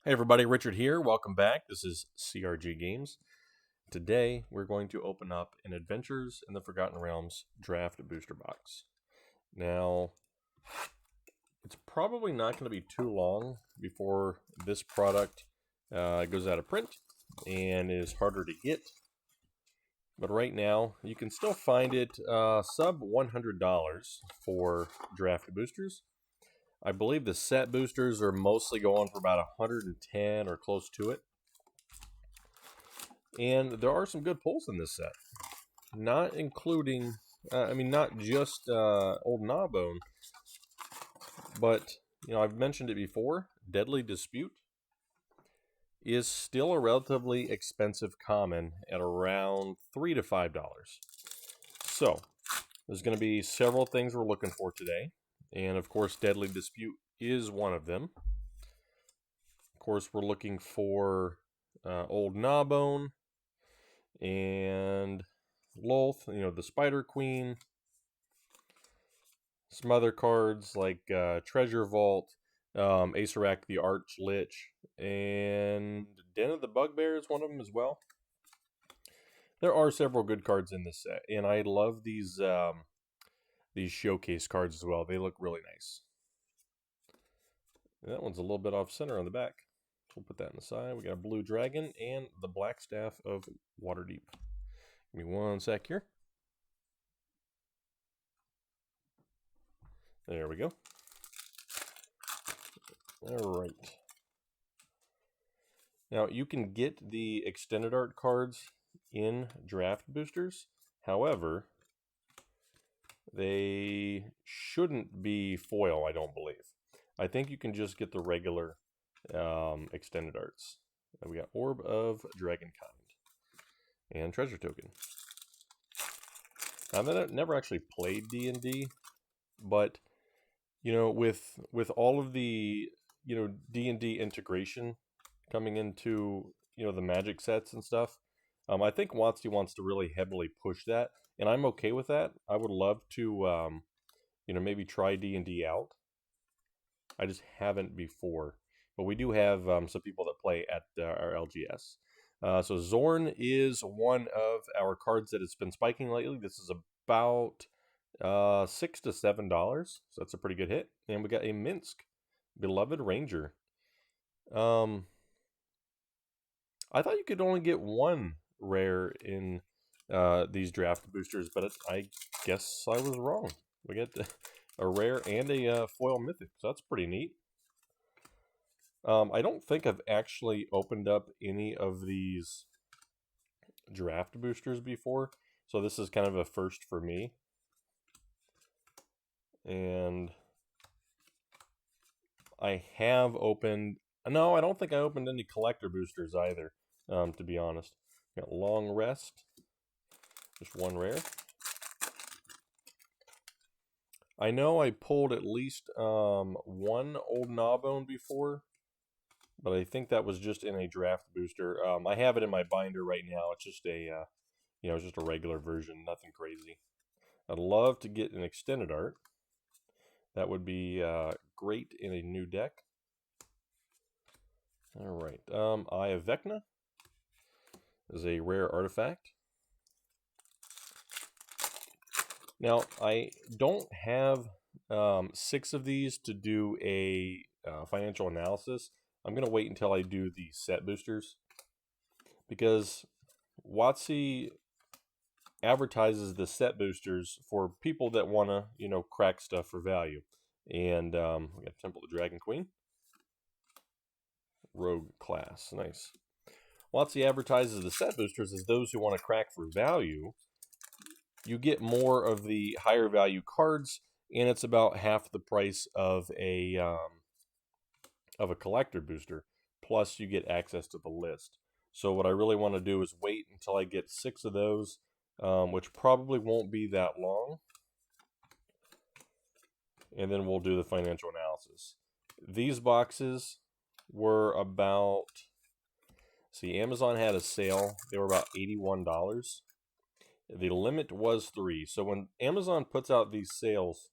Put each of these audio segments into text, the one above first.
Hey everybody, Richard here. Welcome back. This is CRG Games. Today we're going to open up an Adventures in the Forgotten Realms draft booster box. Now, it's probably not going to be too long before this product goes out of print and is harder to get. But right now, you can still find it sub $100 for draft boosters. I believe the set boosters are mostly going for about 110 or close to it. And there are some good pulls in this set. Not including, not just Old Gnawbone, but, I've mentioned it before, Deadly Dispute is still a relatively expensive common at around $3 to $5. So, there's going to be several things we're looking for today. And of course, Deadly Dispute is one of them. Of course, we're looking for Old Gnawbone and Lolth, the Spider Queen. Some other cards like Treasure Vault, Acerak the Arch Lich, and Den of the Bugbear is one of them as well. There are several good cards in this set, and I love these showcase cards as well. They look really nice. And that one's a little bit off center on the back. So we'll put that on the side. We got a Blue Dragon and the Black Staff of Waterdeep. Give me one sec here. There we go. All right. Now, you can get the extended art cards in draft boosters. However, they shouldn't be foil, I don't believe. I think you can just get the regular extended arts. And we got Orb of Dragonkind and Treasure Token. I've never actually played D&D, but with all of the D&D integration coming into the Magic sets and stuff, I think WotC wants to really heavily push that, and I'm okay with that. I would love to maybe try D&D out. I just haven't before, but we do have some people that play at our LGS. So Zorn is one of our cards that has been spiking lately. This is about $6 to $7, so that's a pretty good hit. And we got a Minsk, Beloved Ranger. I thought you could only get one rare in these draft boosters, but I guess I was wrong. We get a rare and a foil mythic, so that's pretty neat. I don't think I've actually opened up any of these draft boosters before, so this is kind of a first for me. And I have opened... No, I don't think I opened any collector boosters either, to be honest. Got Long Rest, just one rare. I know I pulled at least one Old Gnawbone before, but I think that was just in a draft booster. I have it in my binder right now. It's just a, it's just a regular version, nothing crazy. I'd love to get an extended art. That would be great in a new deck. All right, Eye of Vecna is a rare artifact. Now, I don't have 6 of these to do a financial analysis. I'm going to wait until I do the set boosters, because WotC advertises the set boosters for people that want to, crack stuff for value. And we got Temple of the Dragon Queen. Rogue class, nice. WotC advertises the set boosters as those who want to crack for value. You get more of the higher value cards, and it's about half the price of a collector booster. Plus, you get access to the list. So what I really want to do is wait until I get 6 of those, which probably won't be that long. And then we'll do the financial analysis. These boxes were about... See, Amazon had a sale. They were about $81. The limit was 3. So when Amazon puts out these sales,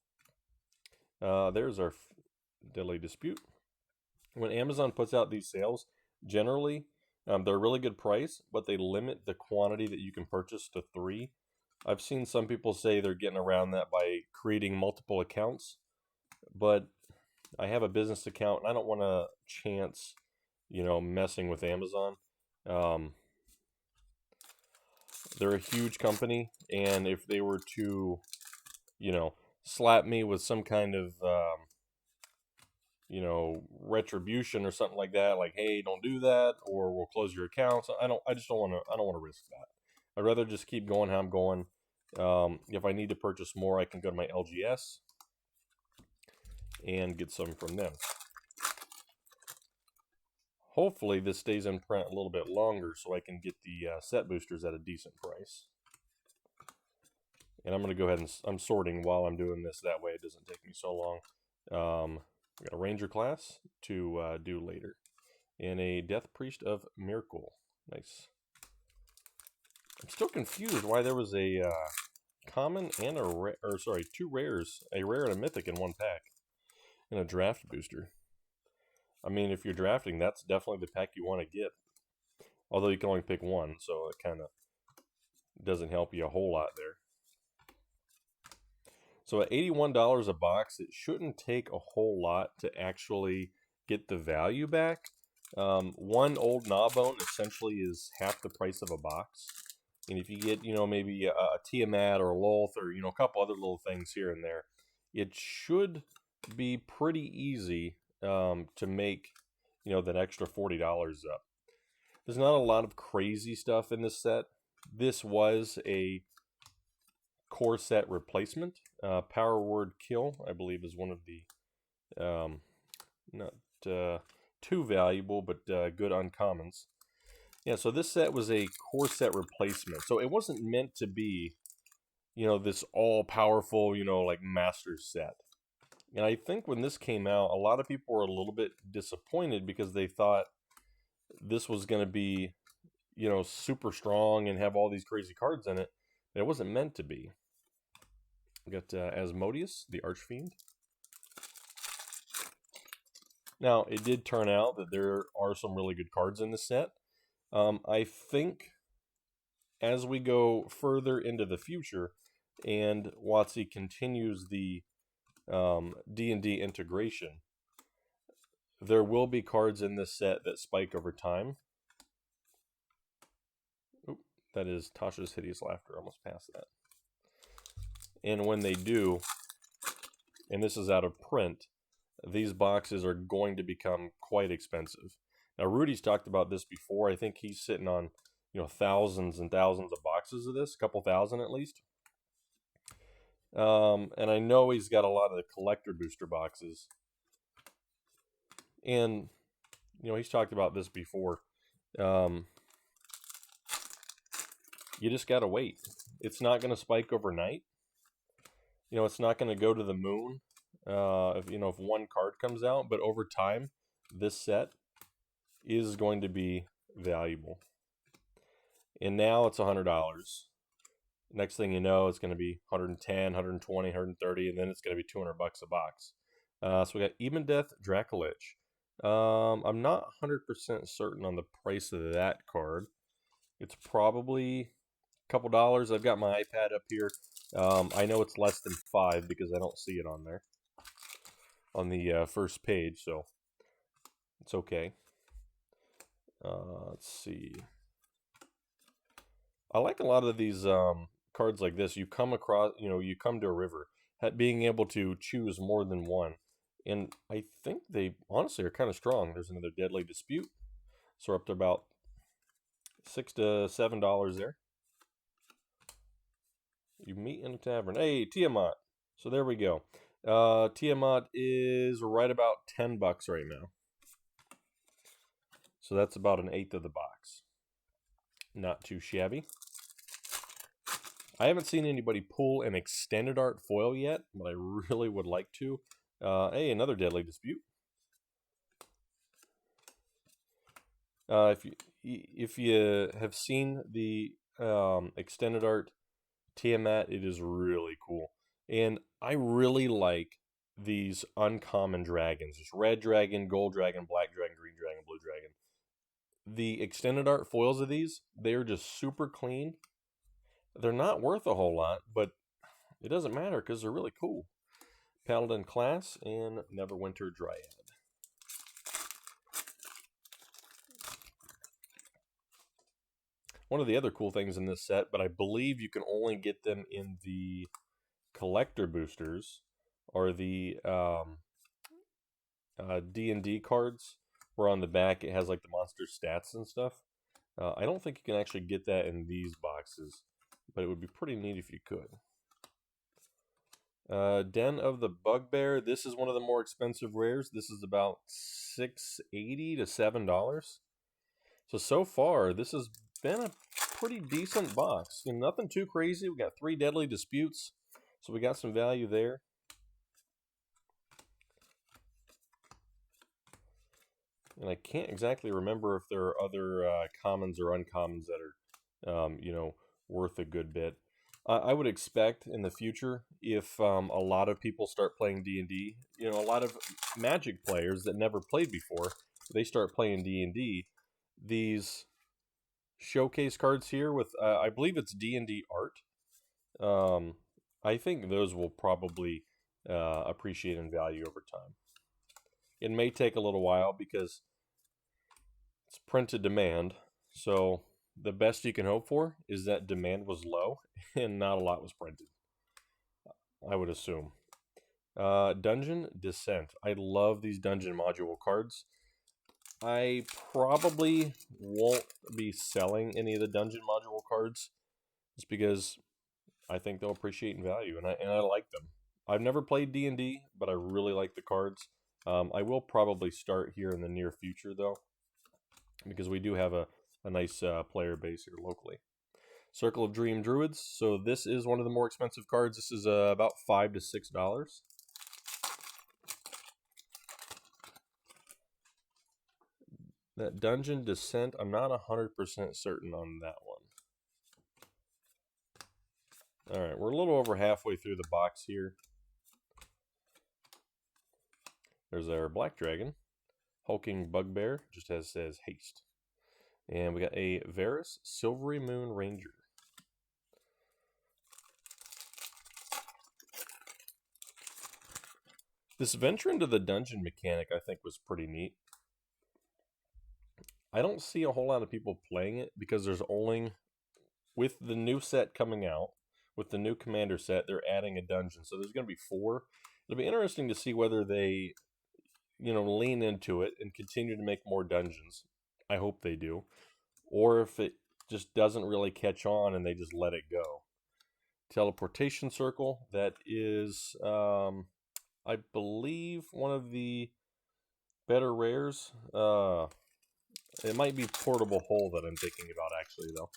there's our Deadly Dispute. when Amazon puts out these sales, generally they're a really good price, but they limit the quantity that you can purchase to 3. I've seen some people say they're getting around that by creating multiple accounts, but I have a business account and I don't want to chance, messing with Amazon. Um, they're a huge company, and if they were to, you know, slap me with some kind of, retribution or something like that, like, hey, don't do that, or we'll close your account. So I just don't want to, I don't want to risk that. I'd rather just keep going how I'm going. If I need to purchase more, I can go to my LGS and get some from them. Hopefully this stays in print a little bit longer so I can get the set boosters at a decent price. And I'm going to go ahead and I'm sorting while I'm doing this. That way it doesn't take me so long. We got a Ranger class to do later. And a Death Priest of Miracle. Nice. I'm still confused why there was a common and a two rares, a rare and a mythic in one pack, and a draft booster. I mean, if you're drafting, that's definitely the pack you want to get. Although you can only pick one, so it kind of doesn't help you a whole lot there. So at $81 a box, it shouldn't take a whole lot to actually get the value back. One old Gnawbone essentially is half the price of a box. And if you get, maybe a Tiamat or a Lolth or, a couple other little things here and there, it should be pretty easy to make, that extra $40 up. There's not a lot of crazy stuff in this set. This was a core set replacement. Power Word Kill, I believe, is one of the not too valuable, but good uncommons. Yeah, so this set was a core set replacement. So it wasn't meant to be, this all-powerful, like master set. And I think when this came out, a lot of people were a little bit disappointed because they thought this was going to be, super strong and have all these crazy cards in it. It wasn't meant to be. We got Asmodeus, the Archfiend. Now, it did turn out that there are some really good cards in this set. I think as we go further into the future and WotC continues the D&D integration, there will be cards in this set that spike over time. Oop, that is Tasha's Hideous Laughter. Almost passed that. And when they do, and this is out of print, these boxes are going to become quite expensive. Now, Rudy's talked about this before. I think he's sitting on, thousands and thousands of boxes of this, a couple thousand at least. And I know he's got a lot of the collector booster boxes. And, he's talked about this before. You just got to wait. It's not going to spike overnight. It's not going to go to the moon if one card comes out. But over time, this set is going to be valuable. And now it's $100. Next thing you know, it's going to be 110, 120, 130, and then it's going to be $200 a box. So we got Even Death Dracolich. I'm not 100% certain on the price of that card. It's probably a couple dollars. I've got my iPad up here. I know it's less than $5 because I don't see it on there on the first page, so it's okay. Let's see. I like a lot of these cards like this. You come across, you come to a river, being able to choose more than one. And I think they honestly are kind of strong. There's another Deadly Dispute. So we're up to about $6 to $7 there. You meet in a tavern. Hey, Tiamat. So there we go. Tiamat is right about $10 right now. So that's about an eighth of the box. Not too shabby. I haven't seen anybody pull an extended art foil yet, but I really would like to. Hey, another Deadly Dispute. If you have seen the extended art Tiamat, it is really cool. And I really like these uncommon dragons. There's red dragon, gold dragon, black dragon, green dragon, blue dragon. The extended art foils of these, they're just super clean. They're not worth a whole lot, but it doesn't matter because they're really cool. Paladin Class and Neverwinter Dryad. One of the other cool things in this set, but I believe you can only get them in the collector boosters, are the D&D cards, where on the back it has like the monster stats and stuff. I don't think you can actually get that in these boxes, but it would be pretty neat if you could. Den of the Bugbear. This is one of the more expensive rares. This is about $6.80 to $7. So far, this has been a pretty decent box. You know, nothing too crazy. We got 3 Deadly Disputes, so we got some value there. And I can't exactly remember if there are other commons or uncommons that are, you know, worth a good bit. I would expect in the future, if a lot of people start playing D&D, you know, a lot of Magic players that never played before, they start playing D&D, these showcase cards here with, I believe it's D&D art, I think those will probably appreciate in value over time. It may take a little while because it's printed demand, so the best you can hope for is that demand was low and not a lot was printed, I would assume. Dungeon Descent. I love these dungeon module cards. I probably won't be selling any of the dungeon module cards just because I think they'll appreciate in value, and I like them. I've never played D&D, but I really like the cards. I will probably start here in the near future, though, because we do have a nice player base here locally. Circle of Dream Druids. So this is one of the more expensive cards. This is about $5 to $6. That Dungeon Descent, I'm not 100% certain on that one. Alright, we're a little over halfway through the box here. There's our Black Dragon. Hulking Bugbear, just says haste. And we got a Varus Silvery Moon Ranger. This venture into the dungeon mechanic I think was pretty neat. I don't see a whole lot of people playing it because there's only, with the new set coming out, with the new commander set, they're adding a dungeon. So there's going to be 4. It'll be interesting to see whether they, you know, lean into it and continue to make more dungeons. I hope they do. Or if it just doesn't really catch on and they just let it go. Teleportation Circle, that is, I believe, one of the better rares. It might be Portable Hole that I'm thinking about, actually, though.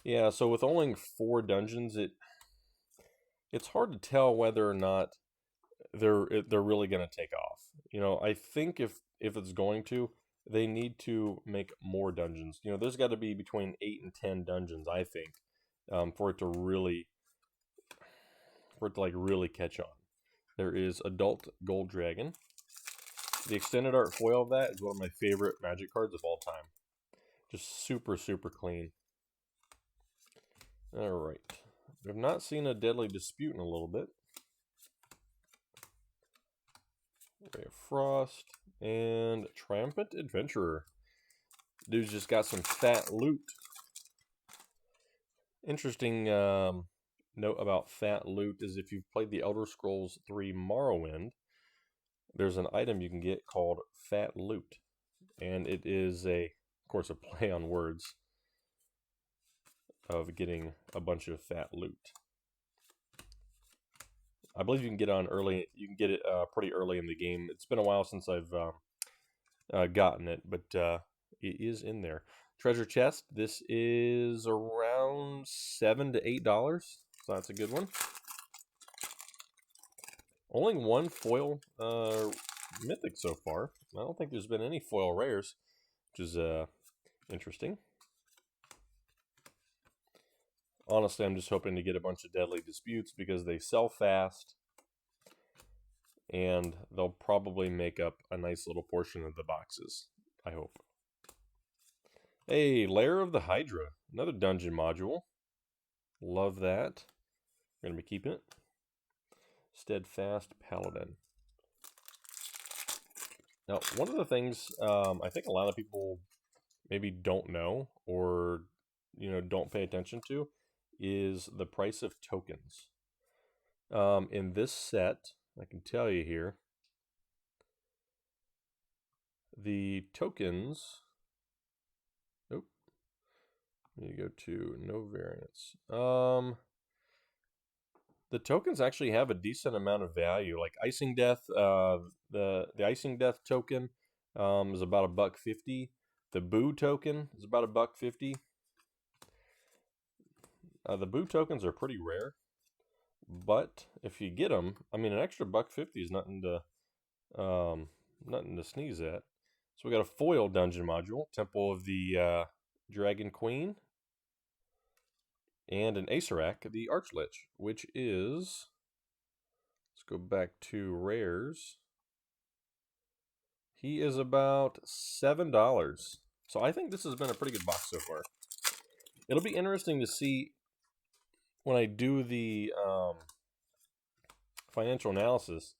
Yeah, so with only 4 dungeons, it's hard to tell whether or not they're really going to take off. You know, I think if it's going to, they need to make more dungeons. You know, there's got to be between 8 and 10 dungeons, I think, for it to really catch on. There is Adult Gold Dragon. The extended art foil of that is one of my favorite Magic cards of all time. Just super, super clean. Alright. I've not seen a Deadly Dispute in a little bit. Ray of Frost. And Triumphant Adventurer. Dude's just got some fat loot. Interesting note about fat loot is if you've played the Elder Scrolls 3 Morrowind, there's an item you can get called Fat Loot. And it is, of course, a play on words of getting a bunch of fat loot. I believe you can get it pretty early in the game. It's been a while since I've gotten it, but it is in there. Treasure Chest, this is around $7 to $8, so that's a good one. Only 1 foil mythic so far. I don't think there's been any foil rares, which is interesting. Honestly, I'm just hoping to get a bunch of Deadly Disputes because they sell fast and they'll probably make up a nice little portion of the boxes, I hope. Hey, Lair of the Hydra, another dungeon module. Love that. We're going to be keeping it. Steadfast Paladin. Now, one of the things I think a lot of people maybe don't know or don't pay attention to is the price of tokens. In this set, I can tell you here, the tokens. Oh, need to go to no variance. The tokens actually have a decent amount of value. Like Icing Death, the Icing Death token is about $1.50. The Boo token is about $1.50. The Boo tokens are pretty rare, but if you get them, I mean, an extra $1.50 is nothing to sneeze at. So we got a foil dungeon module, Temple of the Dragon Queen, and an Acerak, the Archlich, which is, let's go back to rares. He is about $7. So I think this has been a pretty good box so far. It'll be interesting to see when I do the financial analysis,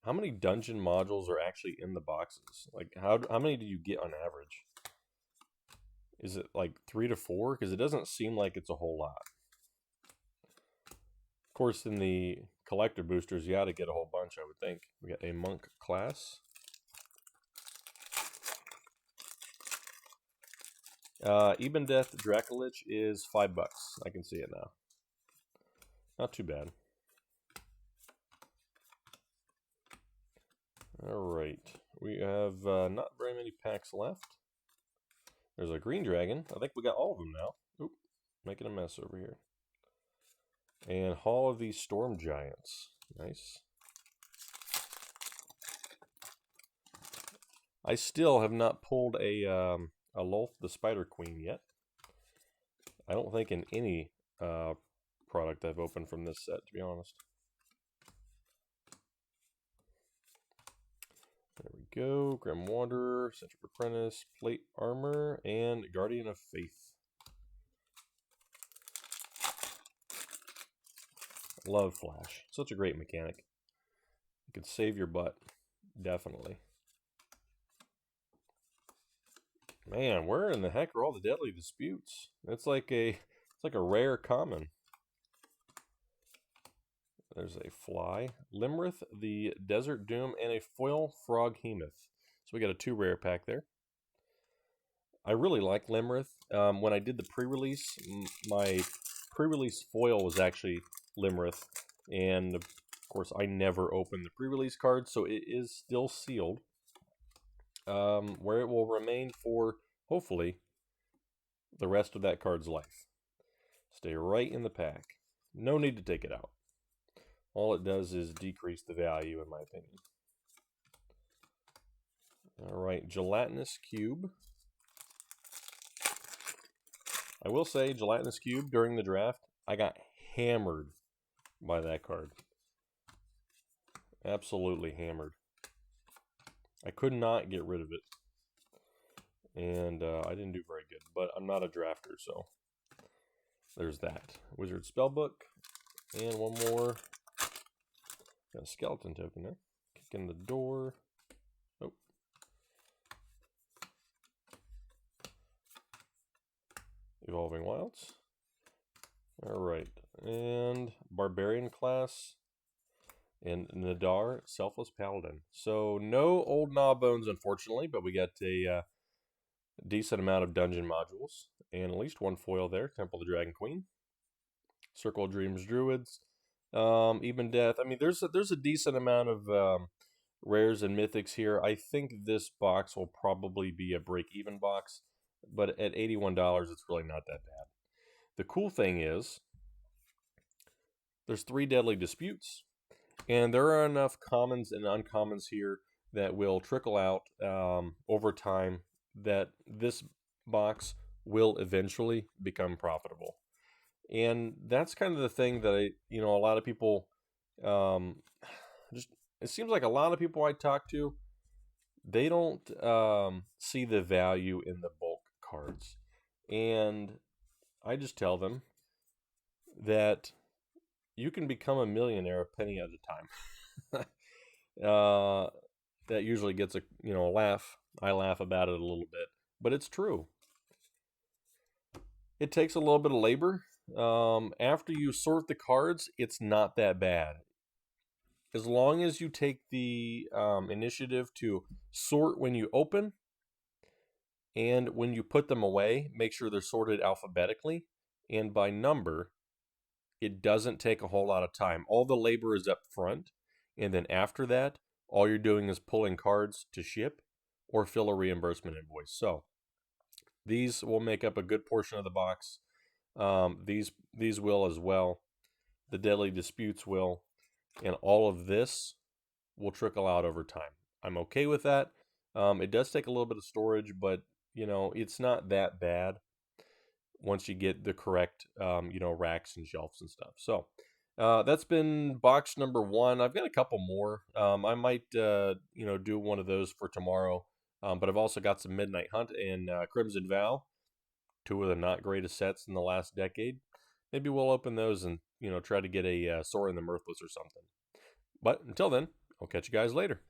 how many dungeon modules are actually in the boxes? Like, how many do you get on average? Is it like 3 to 4? Because it doesn't seem like it's a whole lot. Of course, in the collector boosters, you ought to get a whole bunch, I would think. We got a monk class. Even Death Dracolich is $5. I can see it now. Not too bad. Alright, we have not very many packs left. There's a green dragon. I think we got all of them now. Oop, making a mess over here. And Hall of the Storm Giants. Nice. I still have not pulled a Lolth the Spider Queen yet. I don't think in any product I've opened from this set, to be honest. There we go. Grim Wanderer, Centric Apprentice, Plate Armor, and Guardian of Faith. Love Flash. Such a great mechanic. You could save your butt. Definitely. Man, where in the heck are all the deadly disputes? It's like a rare common. There's a fly, Limrith, the Desert Doom, and a foil Froghemoth. So we got a 2 rare pack there. I really like Limrith. When I did the pre-release, my pre-release foil was actually Limrith, and of course I never opened the pre-release card, so it is still sealed, where it will remain for, hopefully, the rest of that card's life. Stay right in the pack. No need to take it out. All it does is decrease the value, in my opinion. Alright, Gelatinous Cube. I will say, Gelatinous Cube, during the draft, I got hammered by that card. Absolutely hammered. I could not get rid of it. And I didn't do very good, but I'm not a drafter, so there's that. Wizard Spellbook, and one more. Got a skeleton token there. Kick in the door. Oh. Evolving Wilds. Alright. And Barbarian class. And Nadar, Selfless Paladin. So no old Gnawbones, unfortunately, but we got a decent amount of dungeon modules. And at least one foil there. Temple of the Dragon Queen. Circle of Dreams Druids. Even Death. I mean, there's a decent amount of rares and mythics here. I think this box will probably be a break-even box, but at $81, it's really not that bad. The cool thing is, there's 3 deadly disputes, and there are enough commons and uncommons here that will trickle out over time that this box will eventually become profitable. And that's kind of the thing that a lot of people it seems like a lot of people I talk to, they don't see the value in the bulk cards. And I just tell them that you can become a millionaire a penny at a time. That usually gets a laugh. I laugh about it a little bit, but it's true. It takes a little bit of labor. After you sort the cards, it's not that bad. As long as you take the initiative to sort when you open and when you put them away, make sure they're sorted alphabetically and by number, it doesn't take a whole lot of time. All the labor is up front, and then after that, all you're doing is pulling cards to ship or fill a reimbursement invoice. So these will make up a good portion of the box. These will as well. The Deadly Disputes will, and all of this will trickle out over time. I'm okay with that. It does take a little bit of storage, but it's not that bad once you get the correct racks and shelves and stuff. So that's been box number 1. I've got a couple more. I might do one of those for tomorrow. But I've also got some Midnight Hunt and Crimson Vow, 2 of the not greatest sets in the last decade. Maybe we'll open those and try to get a Soaring the Mirthless or something. But until then, I'll catch you guys later.